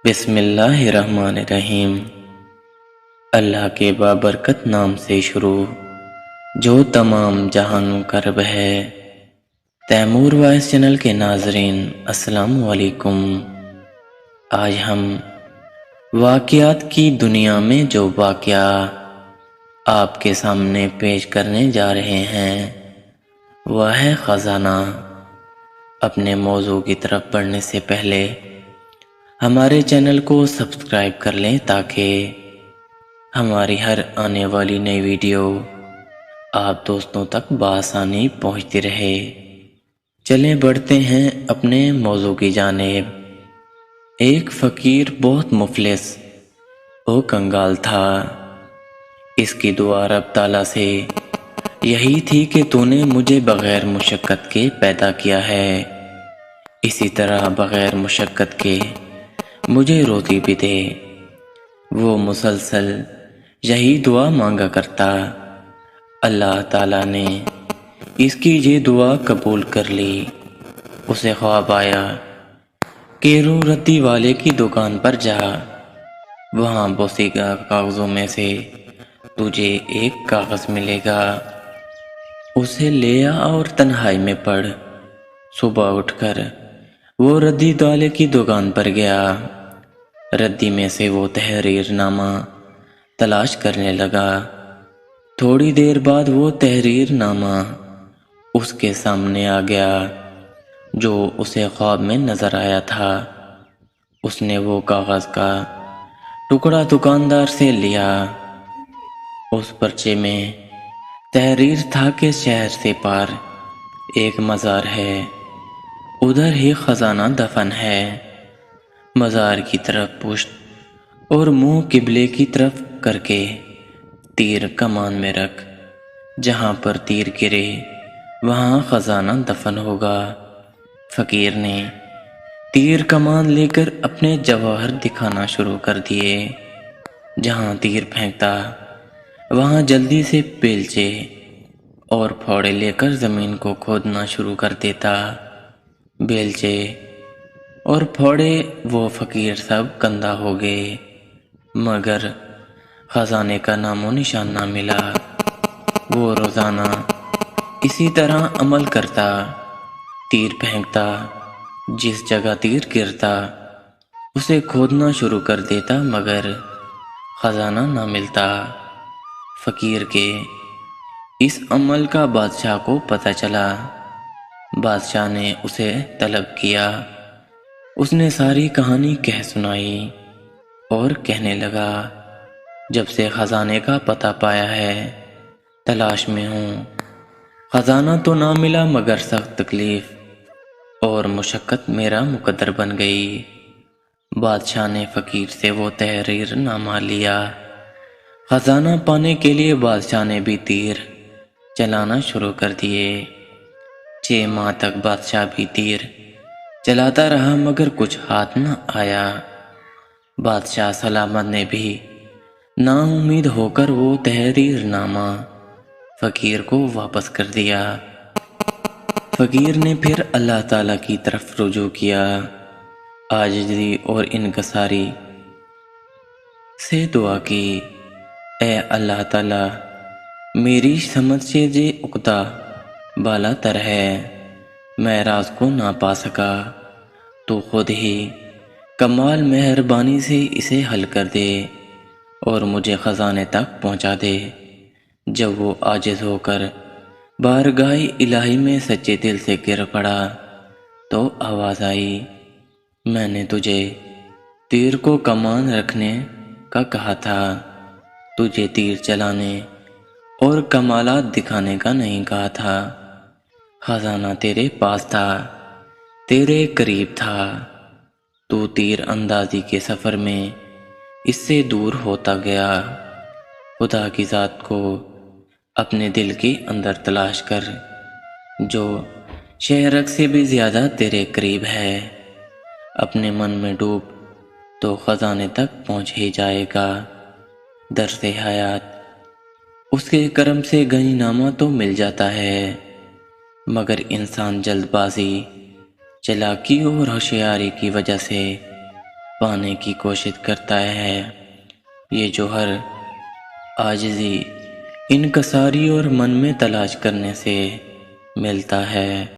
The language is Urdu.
بسم اللہ الرحمن الرحیم۔ اللہ کے بابرکت نام سے شروع جو تمام جہانوں کا رب ہے۔ تیمور وائس چینل کے ناظرین السلام علیکم۔ آج ہم واقعات کی دنیا میں جو واقعہ آپ کے سامنے پیش کرنے جا رہے ہیں وہ ہے خزانہ۔ اپنے موضوع کی طرف بڑھنے سے پہلے ہمارے چینل کو سبسکرائب کر لیں تاکہ ہماری ہر آنے والی نئی ویڈیو آپ دوستوں تک بآسانی پہنچتی رہے۔ چلیں بڑھتے ہیں اپنے موضوع کی جانب۔ ایک فقیر بہت مفلس و کنگال تھا۔ اس کی دعا رب تعالیٰ سے یہی تھی کہ تو نے مجھے بغیر مشقت کے پیدا کیا ہے، اسی طرح بغیر مشقت کے مجھے روزی بھی دے۔ وہ مسلسل یہی دعا مانگا کرتا۔ اللہ تعالیٰ نے اس کی یہ دعا قبول کر لی۔ اسے خواب آیا کہ رو ردی والے کی دکان پر جا، وہاں بوسیدہ کاغذوں میں سے تجھے ایک کاغذ ملے گا، اسے لے آ اور تنہائی میں پڑھ۔ صبح اٹھ کر وہ ردی والے کی دکان پر گیا۔ ردی میں سے وہ تحریر نامہ تلاش کرنے لگا۔ تھوڑی دیر بعد وہ تحریر نامہ اس کے سامنے آ گیا جو اسے خواب میں نظر آیا تھا۔ اس نے وہ کاغذ کا ٹکڑا دکاندار سے لیا۔ اس پرچے میں تحریر تھا کہ شہر سے پار ایک مزار ہے، ادھر ہی خزانہ دفن ہے۔ مزار کی طرف پشت اور منہ قبلے کی طرف کر کے تیر کمان میں رکھ، جہاں پر تیر گرے وہاں خزانہ دفن ہوگا۔ فقیر نے تیر کمان لے کر اپنے جواہر دکھانا شروع کر دیے۔ جہاں تیر پھینکتا وہاں جلدی سے بیلچے اور پھوڑے لے کر زمین کو کھودنا شروع کر دیتا۔ بیلچے اور پھوڑے وہ فقیر سب گندا ہو گئے، مگر خزانے کا نام و نشان نہ ملا۔ وہ روزانہ اسی طرح عمل کرتا، تیر پھینکتا، جس جگہ تیر گرتا اسے کھودنا شروع کر دیتا، مگر خزانہ نہ ملتا۔ فقیر کے اس عمل کا بادشاہ کو پتہ چلا۔ بادشاہ نے اسے طلب کیا۔ اس نے ساری کہانی کہہ سنائی اور کہنے لگا، جب سے خزانے کا پتہ پایا ہے تلاش میں ہوں۔ خزانہ تو نہ ملا مگر سخت تکلیف اور مشقت میرا مقدر بن گئی۔ بادشاہ نے فقیر سے وہ تحریر نامہ لیا۔ خزانہ پانے کے لیے بادشاہ نے بھی تیر چلانا شروع کر دیے۔ 6 ماہ تک بادشاہ بھی تیر چلاتا رہا مگر کچھ ہاتھ نہ آیا۔ بادشاہ سلامت نے بھی نا امید ہو کر وہ تحریر نامہ فقیر کو واپس کر دیا۔ فقیر نے پھر اللہ تعالیٰ کی طرف رجوع کیا، عاجزی اور انکساری سے دعا کی، اے اللہ تعالیٰ میری سمجھ سے یہ عقدہ بالا تر ہے، میں راز کو نہ پا سکا، تو خود ہی کمال مہربانی سے اسے حل کر دے اور مجھے خزانے تک پہنچا دے۔ جب وہ عاجز ہو کر بارگاہ الہی میں سچے دل سے گر پڑا تو آواز آئی، میں نے تجھے تیر کو کمان رکھنے کا کہا تھا، تجھے تیر چلانے اور کمالات دکھانے کا نہیں کہا تھا۔ خزانہ تیرے پاس تھا، تیرے قریب تھا، تو تیر اندازی کے سفر میں اس سے دور ہوتا گیا۔ خدا کی ذات کو اپنے دل کے اندر تلاش کر، جو شہرک سے بھی زیادہ تیرے قریب ہے۔ اپنے من میں ڈوب تو خزانے تک پہنچ ہی جائے گا۔ درس حیات، اس کے کرم سے غنی نامہ تو مل جاتا ہے، مگر انسان جلد بازی، چالاکی اور ہوشیاری کی وجہ سے پانے کی کوشش کرتا ہے۔ یہ جوہر عاجزی، انکساری اور من میں تلاش کرنے سے ملتا ہے۔